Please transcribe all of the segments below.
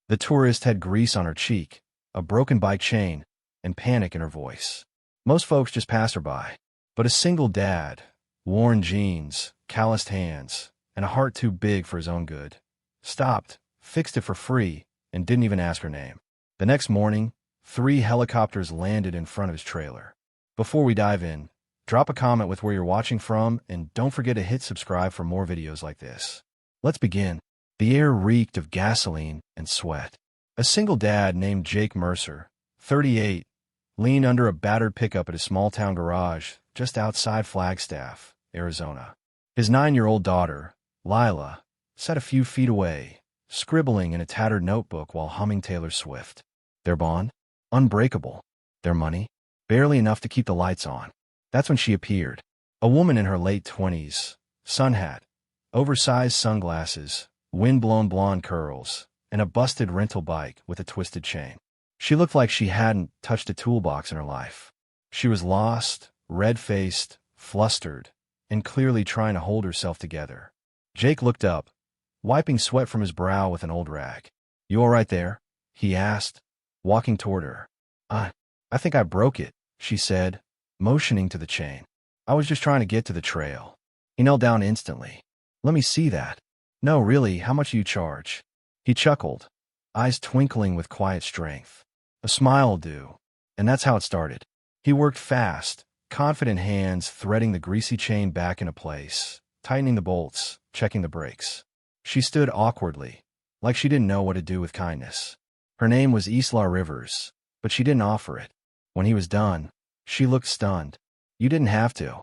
The tourist had grease on her cheek, a broken bike chain, and panic in her voice. Most folks just pass her by. But a single dad, worn jeans, calloused hands, and a heart too big for his own good, stopped, fixed it for free, and didn't even ask her name. The next morning, 3 helicopters landed in front of his trailer. Before we dive in, drop a comment with where you're watching from, and don't forget to hit subscribe for more videos like this. Let's begin. The air reeked of gasoline and sweat. A single dad named Jake Mercer, 38, leaned under a battered pickup at his small-town garage just outside Flagstaff, Arizona. His 9-year-old daughter, Lila, sat a few feet away, scribbling in a tattered notebook while humming Taylor Swift. Their bond? Unbreakable. Their money? Barely enough to keep the lights on. That's when she appeared. A woman in her late 20s, sun hat, oversized sunglasses, wind-blown blonde curls, and a busted rental bike with a twisted chain. She looked like she hadn't touched a toolbox in her life. She was lost, red-faced, flustered, and clearly trying to hold herself together. Jake looked up, wiping sweat from his brow with an old rag. "You all right there?" he asked, walking toward her. I think I broke it," she said, motioning to the chain. "I was just trying to get to the trail." He knelt down instantly. "Let me see that." "No, really, how much do you charge?" He chuckled, eyes twinkling with quiet strength. "A smile will do." And that's how it started. He worked fast, confident hands threading the greasy chain back into place, tightening the bolts, checking the brakes. She stood awkwardly, like she didn't know what to do with kindness. Her name was Isla Rivers, but she didn't offer it. When he was done, she looked stunned. "You didn't have to."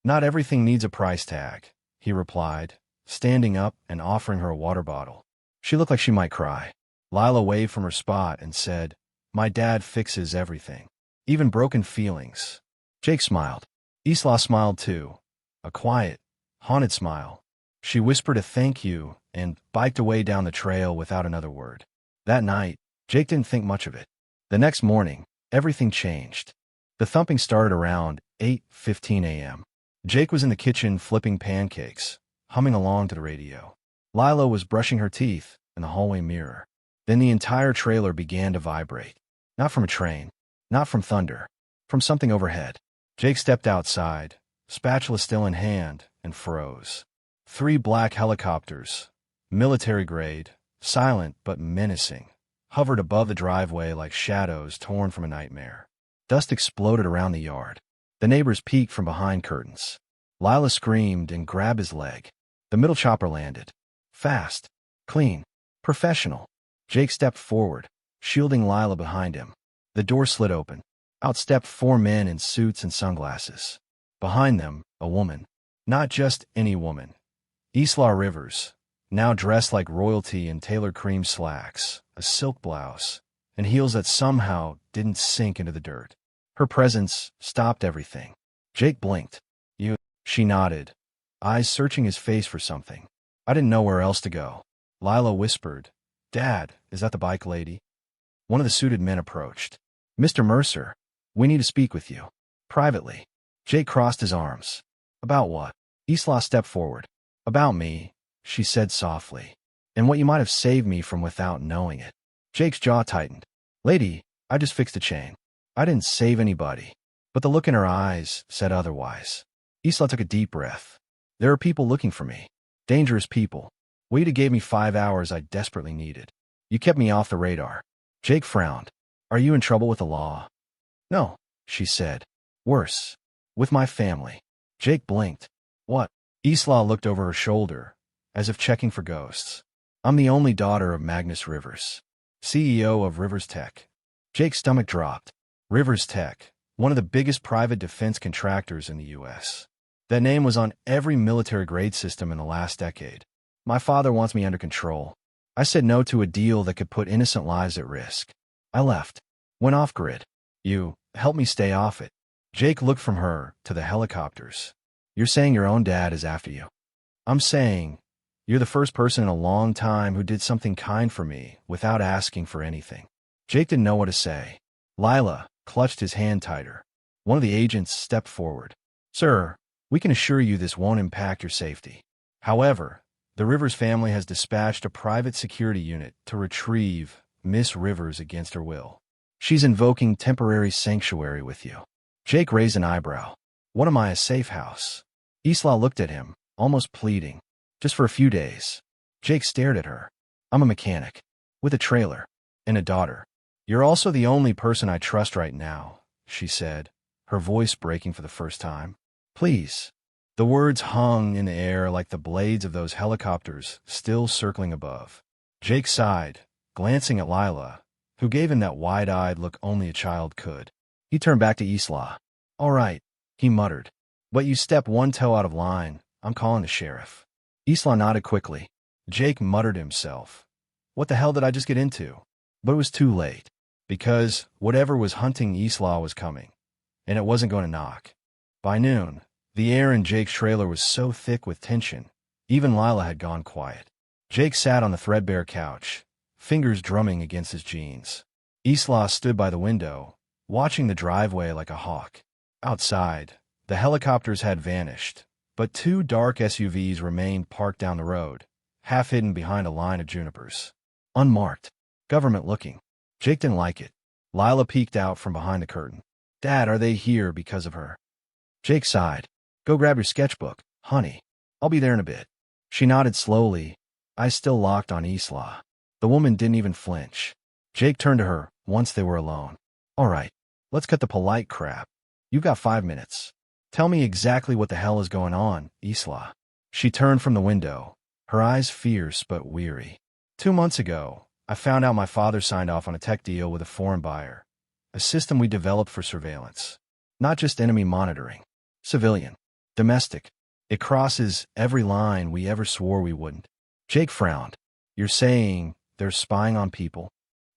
"Not everything needs a price tag," he replied, standing up and offering her a water bottle. She looked like she might cry. Lila waved from her spot and said, "My dad fixes everything, even broken feelings." Jake smiled. Isla smiled too, a quiet, haunted smile. She whispered a thank you and biked away down the trail without another word. That night, Jake didn't think much of it. The next morning, everything changed. The thumping started around 8:15 a.m. Jake was in the kitchen flipping pancakes, humming along to the radio. Lila was brushing her teeth in the hallway mirror. Then the entire trailer began to vibrate. Not from a train, not from thunder, from something overhead. Jake stepped outside, spatula still in hand, and froze. 3 black helicopters, military-grade, silent but menacing, hovered above the driveway like shadows torn from a nightmare. Dust exploded around the yard. The neighbors peeked from behind curtains. Lila screamed and grabbed his leg. The middle chopper landed. Fast, clean, professional. Jake stepped forward, shielding Lila behind him. The door slid open. Out stepped 4 men in suits and sunglasses. Behind them, a woman. Not just any woman. Isla Rivers, now dressed like royalty in tailored cream slacks, a silk blouse, and heels that somehow didn't sink into the dirt. Her presence stopped everything. Jake blinked. "You?" She nodded, eyes searching his face for something. "I didn't know where else to go." Lila whispered, "Dad, is that the bike lady?" One of the suited men approached. "Mr. Mercer, we need to speak with you. Privately." Jake crossed his arms. "About what?" Isla stepped forward. "About me," she said softly, "and what you might have saved me from without knowing it." Jake's jaw tightened. "Lady, I just fixed a chain. I didn't save anybody." But the look in her eyes said otherwise. Isla took a deep breath. "There are people looking for me. Dangerous people. Well, you'd have gave me 5 hours I desperately needed. You kept me off the radar." Jake frowned. "Are you in trouble with the law?" "No," she said. "Worse. With my family." Jake blinked. "What?" Isla looked over her shoulder, as if checking for ghosts. "I'm the only daughter of Magnus Rivers, CEO of Rivers Tech." Jake's stomach dropped. Rivers Tech, one of the biggest private defense contractors in the U.S. That name was on every military-grade system in the last decade. "My father wants me under control. I said no to a deal that could put innocent lives at risk. I left. Went off-grid. You helped me stay off it." Jake looked from her to the helicopters. "You're saying your own dad is after you?" "I'm saying you're the first person in a long time who did something kind for me without asking for anything." Jake didn't know what to say. Lila clutched his hand tighter. One of the agents stepped forward. "Sir, we can assure you this won't impact your safety. However, the Rivers family has dispatched a private security unit to retrieve Miss Rivers against her will. She's invoking temporary sanctuary with you. Jake raised an eyebrow. What am I, a safe house? Isla looked at him, almost pleading. Just for a few days. Jake stared at her. I'm a mechanic. With a trailer. And a daughter. You're also the only person I trust right now, she said, her voice breaking for the first time. Please. The words hung in the air like the blades of those helicopters still circling above. Jake sighed, glancing at Lila, who gave him that wide-eyed look only a child could. He turned back to Isla. All right, he muttered. But you step one toe out of line, I'm calling the sheriff. Isla nodded quickly. Jake muttered to himself. What the hell did I just get into? But it was too late. Because whatever was hunting Isla was coming. And it wasn't going to knock. By noon, the air in Jake's trailer was so thick with tension, even Lila had gone quiet. Jake sat on the threadbare couch, fingers drumming against his jeans. Isla stood by the window, watching the driveway like a hawk. Outside, the helicopters had vanished, but two dark SUVs remained parked down the road, half hidden behind a line of junipers. Unmarked. Government-looking. Jake didn't like it. Lila peeked out from behind the curtain. Dad, are they here because of her? Jake sighed. Go grab your sketchbook, honey. I'll be there in a bit. She nodded slowly, eyes still locked on Isla. The woman didn't even flinch. Jake turned to her once they were alone. All right, let's cut the polite crap. You've got 5 minutes. Tell me exactly what the hell is going on, Isla. She turned from the window, her eyes fierce but weary. 2 months ago, I found out my father signed off on a tech deal with a foreign buyer, a system we developed for surveillance. Not just enemy monitoring. Civilian. Domestic. It crosses every line we ever swore we wouldn't. Jake frowned. You're saying they're spying on people?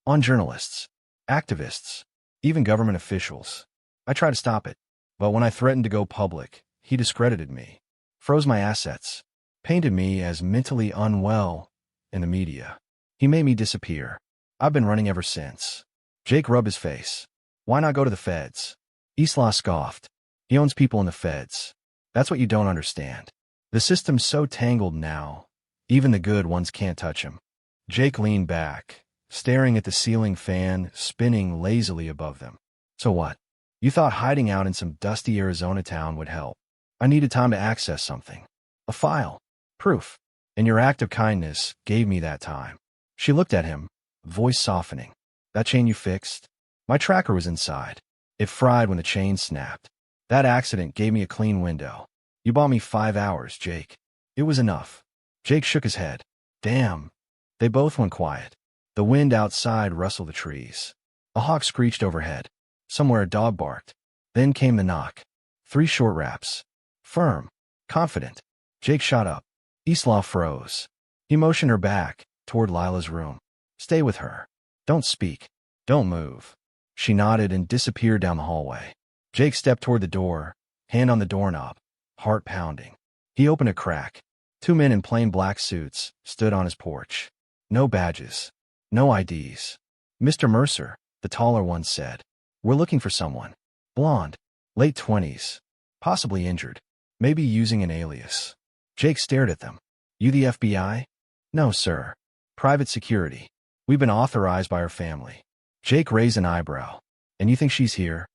On journalists, activists, even government officials. I tried to stop it, but when I threatened to go public, he discredited me, froze my assets, painted me as mentally unwell in the media. He made me disappear. I've been running ever since. Jake rubbed his face. Why not go to the feds? Isla scoffed. He owns people in the feds. That's what you don't understand. The system's so tangled now, even the good ones can't touch him. Jake leaned back, staring at the ceiling fan spinning lazily above them. So what? You thought hiding out in some dusty Arizona town would help. I needed time to access something. A file. Proof. And your act of kindness gave me that time. She looked at him, voice softening. That chain you fixed? My tracker was inside. It fried when the chain snapped. That accident gave me a clean window. You bought me 5 hours, Jake. It was enough. Jake shook his head. Damn. They both went quiet. The wind outside rustled the trees. A hawk screeched overhead. Somewhere a dog barked. Then came the knock. 3 short raps. Firm. Confident. Jake shot up. Isla froze. He motioned her back, toward Lila's room. Stay with her. Don't speak. Don't move. She nodded and disappeared down the hallway. Jake stepped toward the door, hand on the doorknob, heart pounding. He opened a crack. 2 men in plain black suits stood on his porch. No badges. No IDs. Mr. Mercer, the taller one said. We're looking for someone. Blonde. Late 20s. Possibly injured. Maybe using an alias. Jake stared at them. You the FBI? No, sir. Private security. We've been authorized by her family. Jake raised an eyebrow. And you think she's here?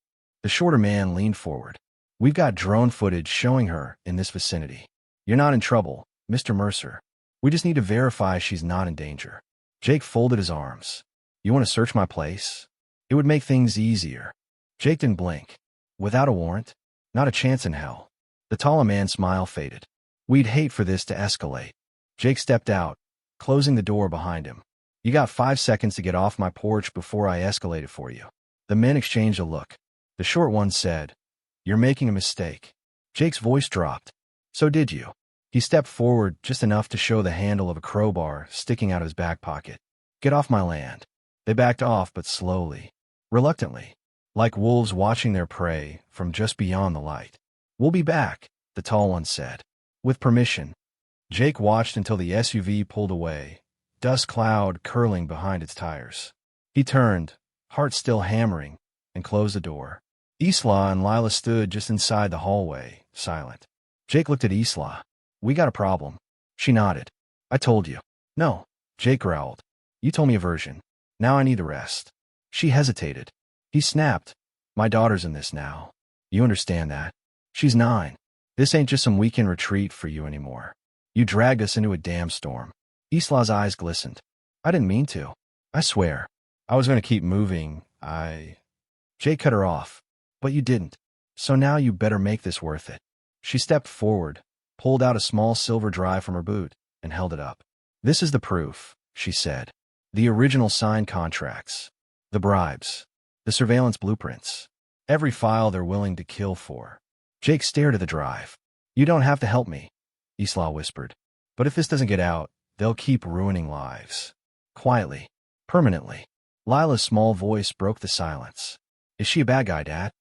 The shorter man leaned forward. We've got drone footage showing her in this vicinity. You're not in trouble, Mr. Mercer. We just need to verify she's not in danger. Jake folded his arms. You want to search my place? It would make things easier. Jake didn't blink. Without a warrant? Not a chance in hell. The taller man's smile faded. We'd hate for this to escalate. Jake stepped out, closing the door behind him. You got 5 seconds to get off my porch before I escalate it for you. The men exchanged a look. The short one said, You're making a mistake. Jake's voice dropped. So did you. He stepped forward just enough to show the handle of a crowbar sticking out of his back pocket. Get off my land. They backed off, but slowly, reluctantly, like wolves watching their prey from just beyond the light. We'll be back, the tall one said. With permission. Jake watched until the SUV pulled away, dust cloud curling behind its tires. He turned, heart still hammering, and closed the door. Isla and Lila stood just inside the hallway, silent. Jake looked at Isla. We got a problem. She nodded. I told you. No, Jake growled. You told me a version. Now I need the rest. She hesitated. He snapped. My daughter's in this now. You understand that? She's 9. This ain't just some weekend retreat for you anymore. You dragged us into a damn storm. Isla's eyes glistened. I didn't mean to. I swear. I was going to keep moving. Jake cut her off. But you didn't. So now you better make this worth it. She stepped forward, pulled out a small silver drive from her boot, and held it up. This is the proof, she said. The original signed contracts. The bribes. The surveillance blueprints. Every file they're willing to kill for. Jake stared at the drive. You don't have to help me, Isla whispered. But if this doesn't get out, they'll keep ruining lives. Quietly. Permanently. Lila's small voice broke the silence. Is she a bad guy, Dad?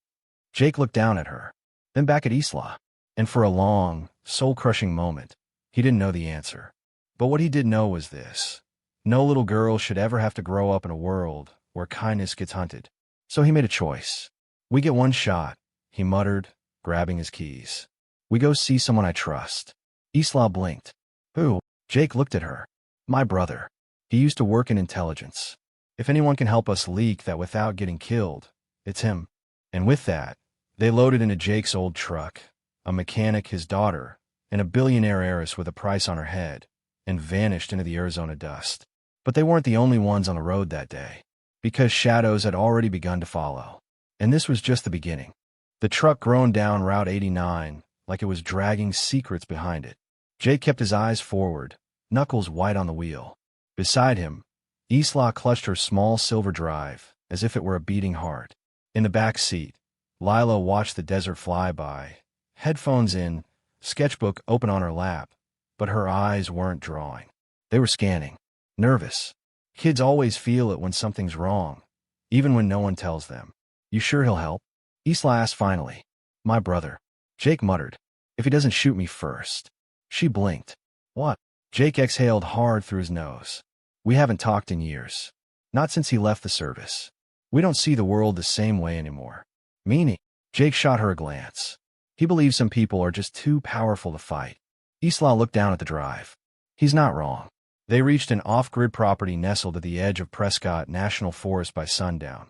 Jake looked down at her, then back at Isla. And for a long, soul-crushing moment, he didn't know the answer. But what he did know was this. No little girl should ever have to grow up in a world where kindness gets hunted. So he made a choice. We get one shot, he muttered, grabbing his keys. We go see someone I trust. Isla blinked. Who? Jake looked at her. My brother. He used to work in intelligence. If anyone can help us leak that without getting killed, it's him. And with that, they loaded into Jake's old truck, a mechanic, his daughter, and a billionaire heiress with a price on her head, and vanished into the Arizona dust. But they weren't the only ones on the road that day, because shadows had already begun to follow. And this was just the beginning. The truck groaned down Route 89 like it was dragging secrets behind it. Jake kept his eyes forward, knuckles white on the wheel. Beside him, Isla clutched her small silver drive as if it were a beating heart. In the back seat, Lila watched the desert fly by, headphones in, sketchbook open on her lap, but her eyes weren't drawing. They were scanning. Nervous. Kids always feel it when something's wrong, even when no one tells them. You sure he'll help? Isla asked finally. My brother. Jake muttered. If he doesn't shoot me first. She blinked. What? Jake exhaled hard through his nose. We haven't talked in years. Not since he left the service. We don't see the world the same way anymore. Meaning? Jake shot her a glance. He believes some people are just too powerful to fight. Isla looked down at the drive. He's not wrong. They reached an off-grid property nestled at the edge of Prescott National Forest by sundown.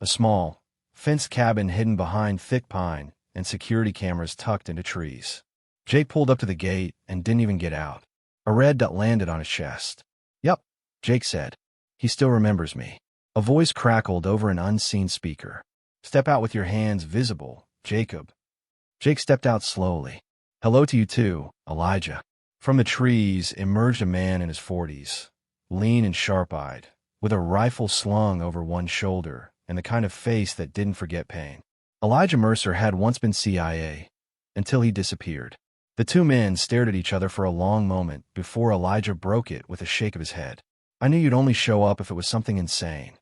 A small, fenced cabin hidden behind thick pine and security cameras tucked into trees. Jake pulled up to the gate and didn't even get out. A red dot landed on his chest. Yup, Jake said. He still remembers me. A voice crackled over an unseen speaker. Step out with your hands visible, Jacob. Jake stepped out slowly. Hello to you too, Elijah. From the trees emerged a man in his 40s, lean and sharp-eyed, with a rifle slung over one shoulder and the kind of face that didn't forget pain. Elijah Mercer had once been CIA, until he disappeared. The two men stared at each other for a long moment before Elijah broke it with a shake of his head. I knew you'd only show up if it was something insane.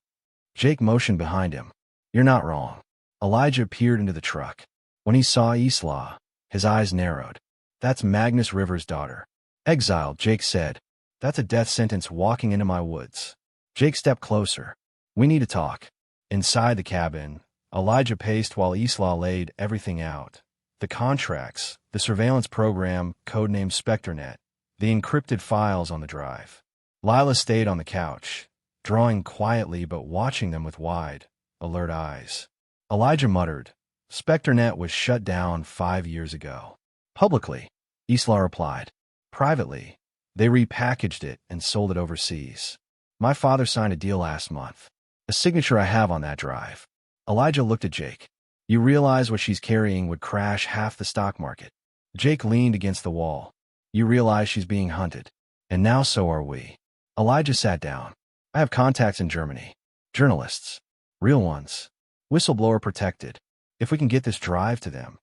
Jake motioned behind him. You're not wrong. Elijah peered into the truck. When he saw Isla, his eyes narrowed. That's Magnus River's daughter. Exiled, Jake said. That's a death sentence walking into my woods. Jake stepped closer. We need to talk. Inside the cabin, Elijah paced while Isla laid everything out. The contracts, the surveillance program, codenamed SpectreNet, the encrypted files on the drive. Lila stayed on the couch, drawing quietly but watching them with wide, alert eyes. Elijah muttered, SpectreNet was shut down 5 years ago. Publicly, Isla replied. Privately, they repackaged it and sold it overseas. My father signed a deal last month. A signature I have on that drive. Elijah looked at Jake. You realize what she's carrying would crash half the stock market. Jake leaned against the wall. You realize she's being hunted. And now so are we. Elijah sat down. I have contacts in Germany. Journalists. Real ones. Whistleblower protected. If we can get this drive to them.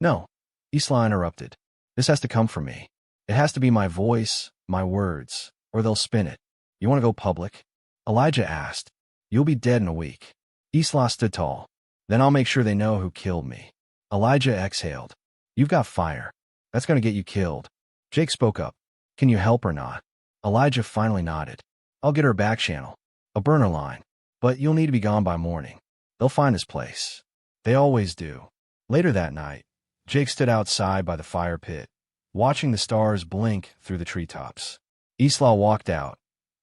No. Isla interrupted. This has to come from me. It has to be my voice, my words, or they'll spin it. You want to go public? Elijah asked. You'll be dead in a week. Isla stood tall. Then I'll make sure they know who killed me. Elijah exhaled. You've got fire. That's going to get you killed. Jake spoke up. Can you help or not? Elijah finally nodded. I'll get her a back channel. A burner line. But you'll need to be gone by morning. They'll find this place. They always do. Later that night, Jake stood outside by the fire pit, watching the stars blink through the treetops. Isla walked out,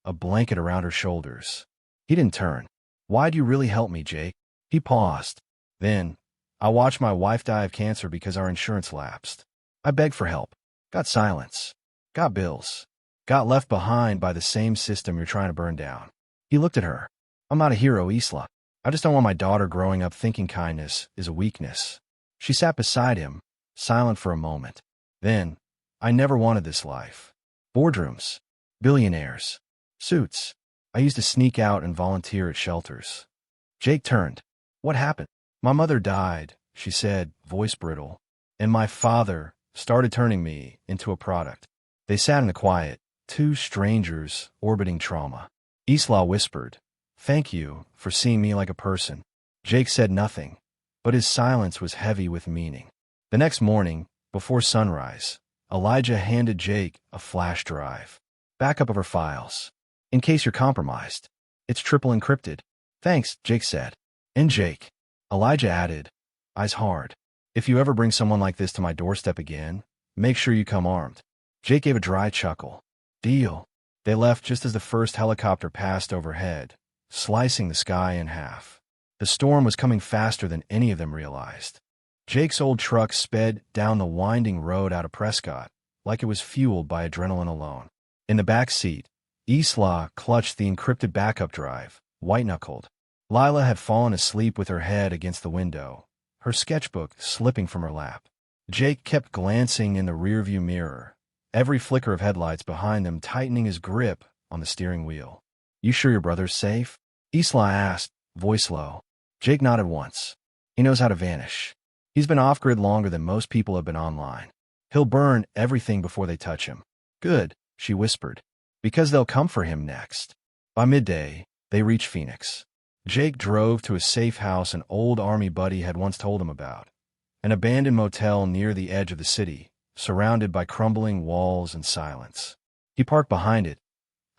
a blanket around her shoulders. He didn't turn. Why'd you really help me, Jake? He paused. Then, I watched my wife die of cancer because our insurance lapsed. I begged for help. Got silence. Got bills. Got left behind by the same system you're trying to burn down. He looked at her. I'm not a hero, Isla. I just don't want my daughter growing up thinking kindness is a weakness. She sat beside him, silent for a moment. Then, I never wanted this life. Boardrooms. Billionaires. Suits. I used to sneak out and volunteer at shelters. Jake turned. What happened? My mother died, she said, voice brittle. And my father started turning me into a product. They sat in the quiet, two strangers orbiting trauma. Isla whispered, Thank you for seeing me like a person. Jake said nothing, but his silence was heavy with meaning. The next morning, before sunrise, Elijah handed Jake a flash drive. Backup of her files. In case you're compromised. It's triple encrypted. Thanks, Jake said. And Jake. Elijah added, eyes hard. If you ever bring someone like this to my doorstep again, make sure you come armed. Jake gave a dry chuckle. Deal. They left just as the first helicopter passed overhead, slicing the sky in half. The storm was coming faster than any of them realized. Jake's old truck sped down the winding road out of Prescott, like it was fueled by adrenaline alone. In the back seat, Isla clutched the encrypted backup drive, white-knuckled. Lila had fallen asleep with her head against the window, her sketchbook slipping from her lap. Jake kept glancing in the rearview mirror, every flicker of headlights behind them tightening his grip on the steering wheel. You sure your brother's safe? Isla asked, voice low. Jake nodded once. He knows how to vanish. He's been off-grid longer than most people have been online. He'll burn everything before they touch him. Good, she whispered. Because they'll come for him next. By midday, they reached Phoenix. Jake drove to a safe house an old army buddy had once told him about. An abandoned motel near the edge of the city, surrounded by crumbling walls and silence. He parked behind it,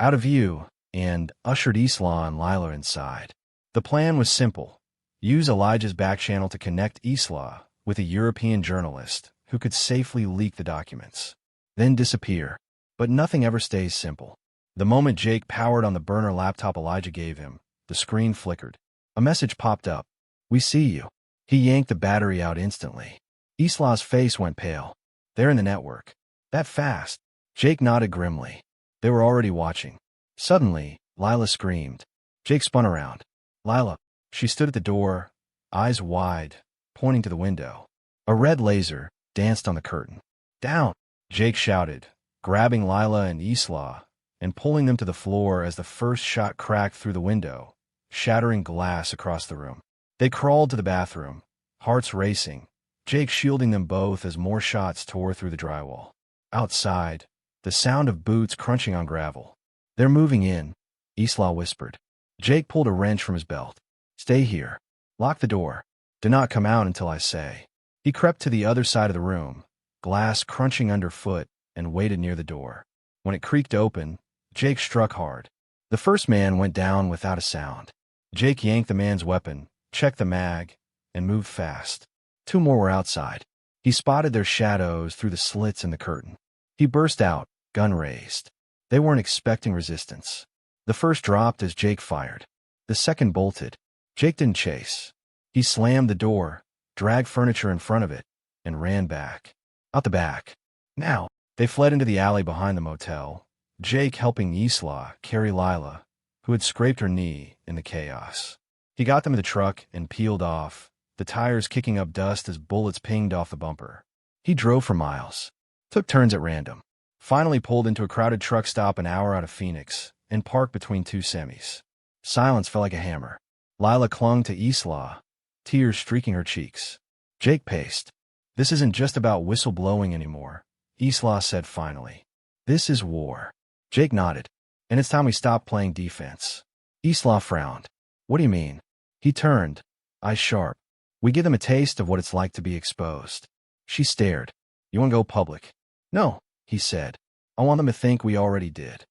out of view, and ushered Isla and Lila inside. The plan was simple. Use Elijah's back channel to connect Isla with a European journalist who could safely leak the documents. Then disappear. But nothing ever stays simple. The moment Jake powered on the burner laptop Elijah gave him, the screen flickered. A message popped up. We see you. He yanked the battery out instantly. Isla's face went pale. They're in the network. That fast. Jake nodded grimly. They were already watching. Suddenly, Lila screamed. Jake spun around. Lila. She stood at the door, eyes wide, pointing to the window. A red laser danced on the curtain. Down! Jake shouted, grabbing Lila and Isla and pulling them to the floor as the first shot cracked through the window, shattering glass across the room. They crawled to the bathroom, hearts racing, Jake shielding them both as more shots tore through the drywall. Outside, the sound of boots crunching on gravel. They're moving in, Isla whispered. Jake pulled a wrench from his belt. Stay here. Lock the door. Do not come out until I say. He crept to the other side of the room, glass crunching underfoot, and waited near the door. When it creaked open, Jake struck hard. The first man went down without a sound. Jake yanked the man's weapon, checked the mag, and moved fast. Two more were outside. He spotted their shadows through the slits in the curtain. He burst out, gun raised. They weren't expecting resistance. The first dropped as Jake fired. The second bolted. Jake didn't chase. He slammed the door, dragged furniture in front of it, and ran back. Out the back. Now, they fled into the alley behind the motel, Jake helping Isla carry Lila, who had scraped her knee in the chaos. He got them to the truck and peeled off, the tires kicking up dust as bullets pinged off the bumper. He drove for miles, took turns at random, finally pulled into a crowded truck stop an hour out of Phoenix, and parked between two semis. Silence fell like a hammer. Lila clung to Isla, tears streaking her cheeks. Jake paced. This isn't just about whistleblowing anymore, Isla said finally. This is war. Jake nodded. And it's time we stop playing defense. Isla frowned. What do you mean? He turned, eyes sharp. We give them a taste of what it's like to be exposed. She stared. You want to go public? No, he said. I want them to think we already did.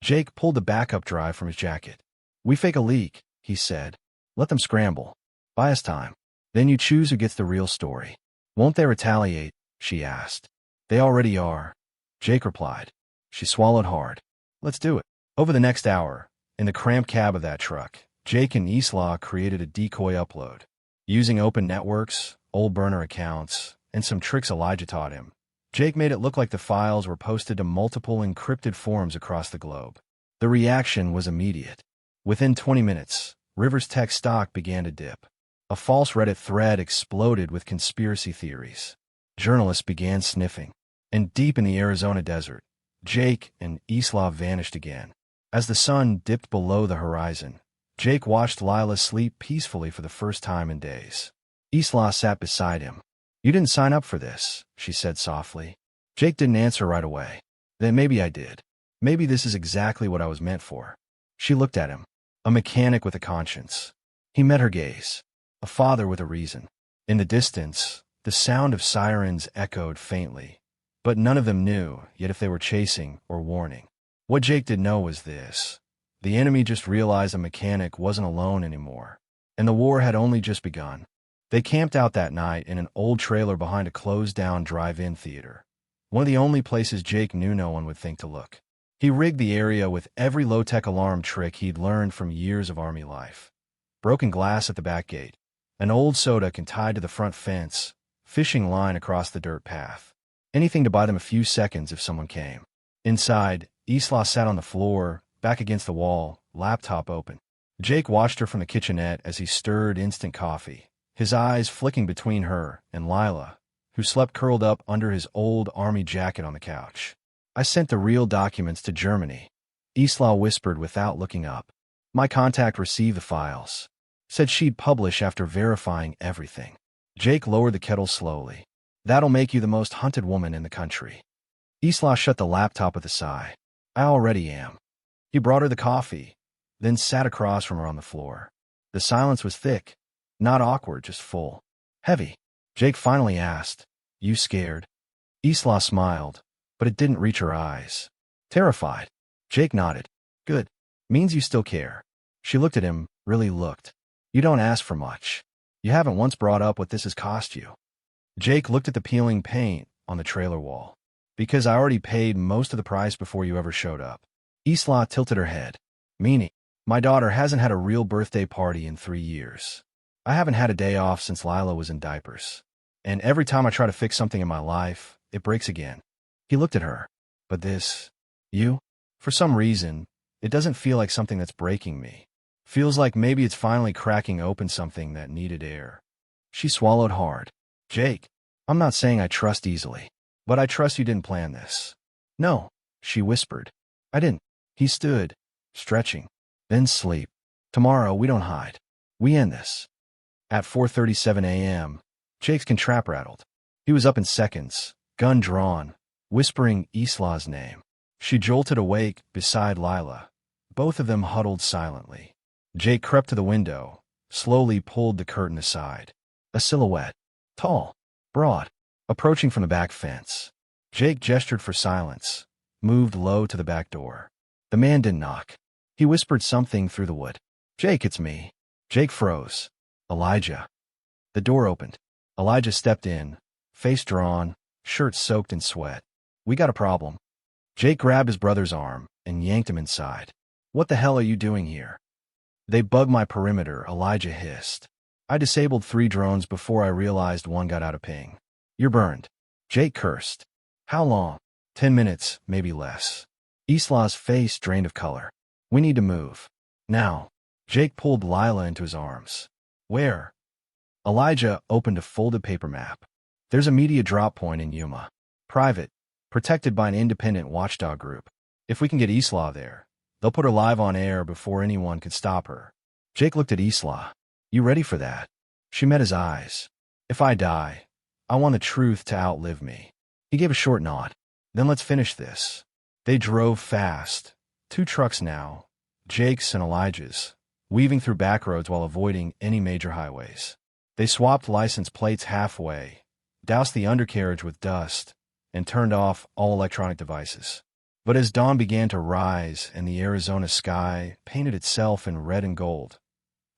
Jake pulled the backup drive from his jacket. We fake a leak, he said. Let them scramble. Buy us time. Then you choose who gets the real story. Won't they retaliate? She asked. They already are. Jake replied. She swallowed hard. Let's do it. Over the next hour, In the cramped cab of that truck, Jake and Isla created a decoy upload. Using open networks, old burner accounts, and some tricks Elijah taught him, Jake made it look like the files were posted to multiple encrypted forums across the globe. The reaction was immediate. Within 20 minutes, Rivers Tech stock began to dip. A false Reddit thread exploded with conspiracy theories. Journalists began sniffing. And deep in the Arizona desert, Jake and Isla vanished again. As the sun dipped below the horizon, Jake watched Lila sleep peacefully for the first time in days. Isla sat beside him. "You didn't sign up for this," she said softly. Jake didn't answer right away. "Then maybe I did. Maybe this is exactly what I was meant for." She looked at him. A mechanic with a conscience. He met her gaze. A father with a reason. In the distance, the sound of sirens echoed faintly, but none of them knew yet if they were chasing or warning. What Jake didn't know was this. The enemy just realized a mechanic wasn't alone anymore, and the war had only just begun. They camped out that night in an old trailer behind a closed-down drive-in theater, one of the only places Jake knew no one would think to look. He rigged the area with every low-tech alarm trick he'd learned from years of Army life. Broken glass at the back gate, an old soda can tied to the front fence, fishing line across the dirt path. Anything to buy them a few seconds if someone came. Inside, Isla sat on the floor, back against the wall, laptop open. Jake watched her from the kitchenette as he stirred instant coffee, his eyes flicking between her and Lila, who slept curled up under his old Army jacket on the couch. "I sent the real documents to Germany," Isla whispered without looking up. "My contact received the files. Said she'd publish after verifying everything." Jake lowered the kettle slowly. "That'll make you the most hunted woman in the country." Isla shut the laptop with a sigh. "I already am." He brought her the coffee, then sat across from her on the floor. The silence was thick, not awkward, just full. "Heavy?" Jake finally asked. "You scared?" Isla smiled, but it didn't reach her eyes. "Terrified." Jake nodded. "Good. Means you still care." She looked at him, really looked. "You don't ask for much. You haven't once brought up what this has cost you." Jake looked at the peeling paint on the trailer wall. "Because I already paid most of the price before you ever showed up." Isla tilted her head. "Meaning, my daughter hasn't had a real birthday party in 3 years. I haven't had a day off since Lila was in diapers. And every time I try to fix something in my life, it breaks again." He looked at her. "But this, you? For some reason, it doesn't feel like something that's breaking me. Feels like maybe it's finally cracking open something that needed air." She swallowed hard. "Jake, I'm not saying I trust easily, but I trust you didn't plan this." "No," she whispered. "I didn't." He stood, stretching. "Then sleep. Tomorrow we don't hide. We end this." At 4:37 a.m., Jake's contrap rattled. He was up in seconds, gun drawn, whispering Isla's name. She jolted awake beside Lila. Both of them huddled silently. Jake crept to the window, slowly pulled the curtain aside. A silhouette, tall, broad, approaching from the back fence. Jake gestured for silence, moved low to the back door. The man didn't knock. He whispered something through the wood. "Jake, it's me." Jake froze. "Elijah." The door opened. Elijah stepped in, face drawn, shirt soaked in sweat. "We got a problem." Jake grabbed his brother's arm and yanked him inside. "What the hell are you doing here?" "They bugged my perimeter," Elijah hissed. "I disabled 3 drones before I realized one got out of ping." "You're burned." Jake cursed. "How long?" 10 minutes, maybe less." Isla's face drained of color. "We need to move. Now." Jake pulled Lila into his arms. "Where?" Elijah opened a folded paper map. "There's a media drop point in Yuma. Private, protected by an independent watchdog group. If we can get Isla there, they'll put her live on air before anyone can stop her." Jake looked at Isla. "You ready for that?" She met his eyes. "If I die, I want the truth to outlive me." He gave a short nod. "Then let's finish this." They drove fast. 2 trucks now, Jake's and Elijah's, weaving through back roads while avoiding any major highways. They swapped license plates halfway, doused the undercarriage with dust, and turned off all electronic devices. But as dawn began to rise and the Arizona sky painted itself in red and gold,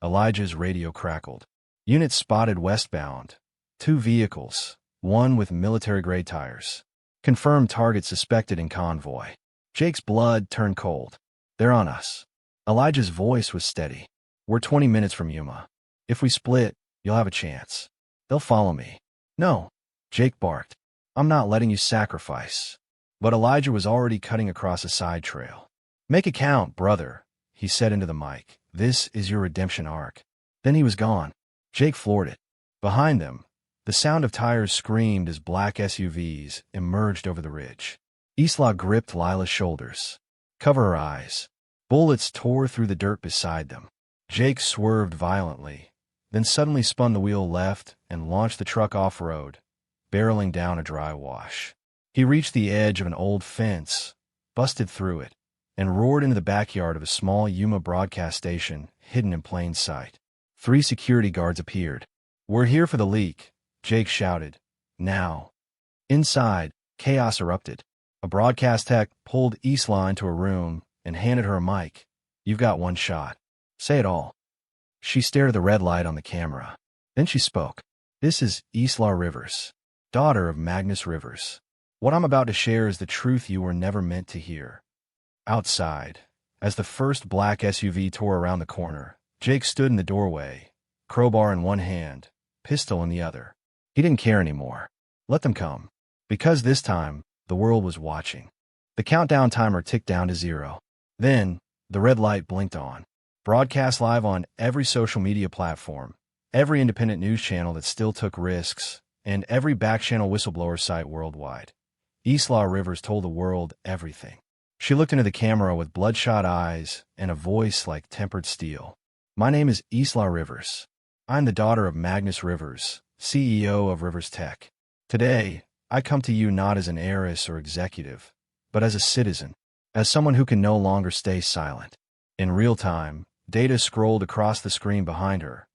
Elijah's radio crackled. Units spotted westbound. 2 vehicles, one with military-grade tires. Confirmed target suspected in convoy. Jake's blood turned cold. "They're on us." Elijah's voice was steady. "We're 20 minutes from Yuma. If we split, you'll have a chance. They'll follow me." "No," Jake barked. "I'm not letting you sacrifice." But Elijah was already cutting across a side trail. "Make it count, brother," he said into the mic. "This is your redemption arc." Then he was gone. Jake floored it. Behind them, the sound of tires screamed as black SUVs emerged over the ridge. Isla gripped Lila's shoulders. "Cover her eyes." Bullets tore through the dirt beside them. Jake swerved violently, then suddenly spun the wheel left and launched the truck off-road, barreling down a dry wash. He reached the edge of an old fence, busted through it, and roared into the backyard of a small Yuma broadcast station hidden in plain sight. 3 security guards appeared. "We're here for the leak," Jake shouted. "Now." Inside, chaos erupted. A broadcast tech pulled Isla into a room and handed her a mic. "You've got one shot. Say it all." She stared at the red light on the camera. Then she spoke. "This is Isla Rivers, daughter of Magnus Rivers. What I'm about to share is the truth you were never meant to hear." Outside, as the first black SUV tore around the corner, Jake stood in the doorway, crowbar in one hand, pistol in the other. He didn't care anymore. Let them come. Because this time, the world was watching. The countdown timer ticked down to 0. Then, the red light blinked on. Broadcast live on every social media platform, every independent news channel that still took risks, and every back-channel whistleblower site worldwide. Isla Rivers told the world everything. She looked into the camera with bloodshot eyes and a voice like tempered steel. "My name is Isla Rivers. I'm the daughter of Magnus Rivers, CEO of Rivers Tech. Today, I come to you not as an heiress or executive, but as a citizen, as someone who can no longer stay silent." In real time, data scrolled across the screen behind her.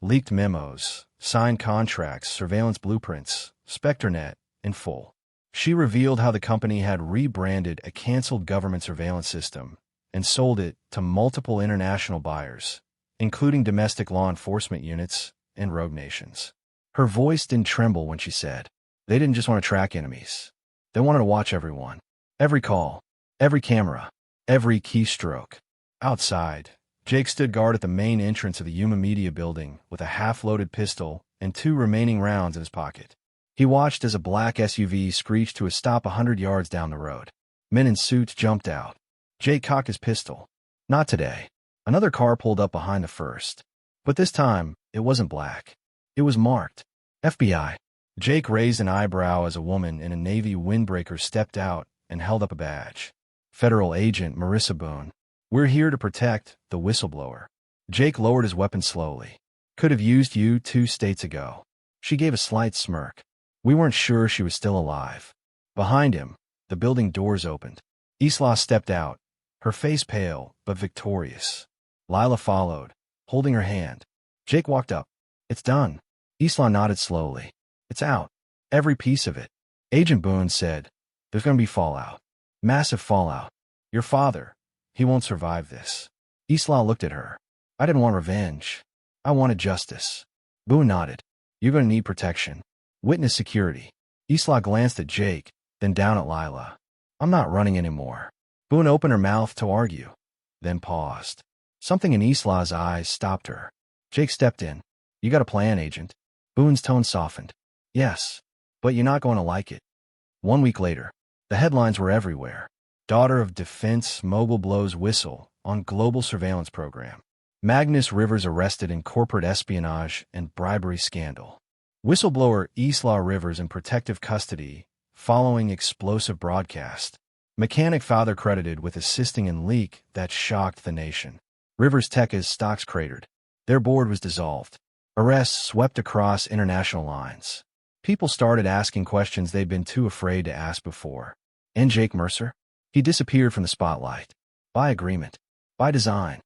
Leaked memos, signed contracts, surveillance blueprints, SpectreNet, in full. She revealed how the company had rebranded a canceled government surveillance system and sold it to multiple international buyers, including domestic law enforcement units and rogue nations. Her voice didn't tremble when she said, "They didn't just want to track enemies. They wanted to watch everyone. Every call, every camera, every keystroke." Outside, Jake stood guard at the main entrance of the Yuma Media building with a half-loaded pistol and 2 remaining rounds in his pocket. He watched as a black SUV screeched to a stop 100 yards down the road. Men in suits jumped out. Jake cocked his pistol. Not today. Another car pulled up behind the first. But this time, it wasn't black. It was marked FBI. Jake raised an eyebrow as a woman in a Navy windbreaker stepped out and held up a badge. "Federal Agent Marissa Boone. We're here to protect the whistleblower." Jake lowered his weapon slowly. "Could have used you 2 states ago." She gave a slight smirk. "We weren't sure she was still alive." Behind him, the building doors opened. Isla stepped out, her face pale but victorious. Lila followed, holding her hand. Jake walked up. "It's done." Isla nodded slowly. "It's out. Every piece of it." Agent Boone said, "There's going to be fallout. Massive fallout. Your father, he won't survive this." Isla looked at her. "I didn't want revenge. I wanted justice." Boone nodded. "You're going to need protection. Witness security." Isla glanced at Jake, then down at Lila. "I'm not running anymore." Boone opened her mouth to argue, then paused. Something in Isla's eyes stopped her. Jake stepped in. "You got a plan, Agent?" Boone's tone softened. "Yes, but you're not going to like it." 1 week later, the headlines were everywhere. Daughter of Defense Mogul blows whistle on global surveillance program. Magnus Rivers arrested in corporate espionage and bribery scandal. Whistleblower Isla Rivers in protective custody following explosive broadcast. Mechanic father credited with assisting in leak that shocked the nation. Rivers Tech's stocks cratered. Their board was dissolved. Arrests swept across international lines. People started asking questions they'd been too afraid to ask before. And Jake Mercer? He disappeared from the spotlight. By agreement. By design.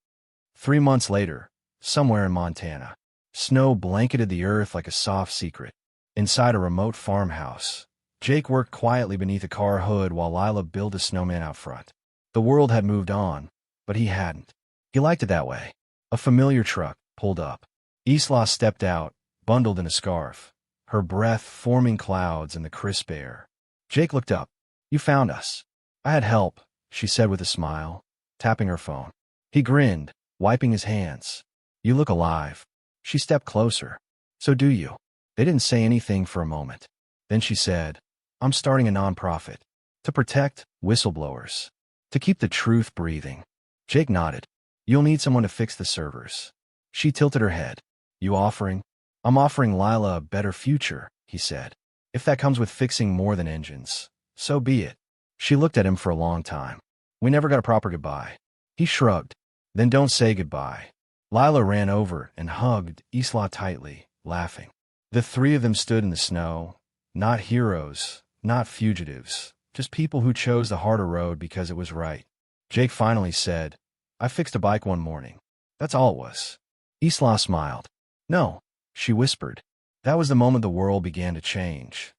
3 months later, somewhere in Montana, snow blanketed the earth like a soft secret. Inside a remote farmhouse, Jake worked quietly beneath a car hood while Lila built a snowman out front. The world had moved on, but he hadn't. He liked it that way. A familiar truck pulled up. Isla stepped out, bundled in a scarf, her breath forming clouds in the crisp air. Jake looked up. "You found us." "I had help," she said with a smile, tapping her phone. He grinned, wiping his hands. You look alive. She stepped closer. So do you. They didn't say anything for a moment. Then she said, I'm starting a nonprofit. To protect whistleblowers. To keep the truth breathing. Jake nodded. You'll need someone to fix the servers. She tilted her head. You offering? I'm offering Lila a better future, he said. If that comes with fixing more than engines, so be it. She looked at him for a long time. We never got a proper goodbye. He shrugged. Then don't say goodbye. Lila ran over and hugged Isla tightly, laughing. The three of them stood in the snow. Not heroes, not fugitives, just people who chose the harder road because it was right. Jake finally said, I fixed a bike one morning. That's all it was. Isla smiled. No, she whispered. That was the moment the world began to change.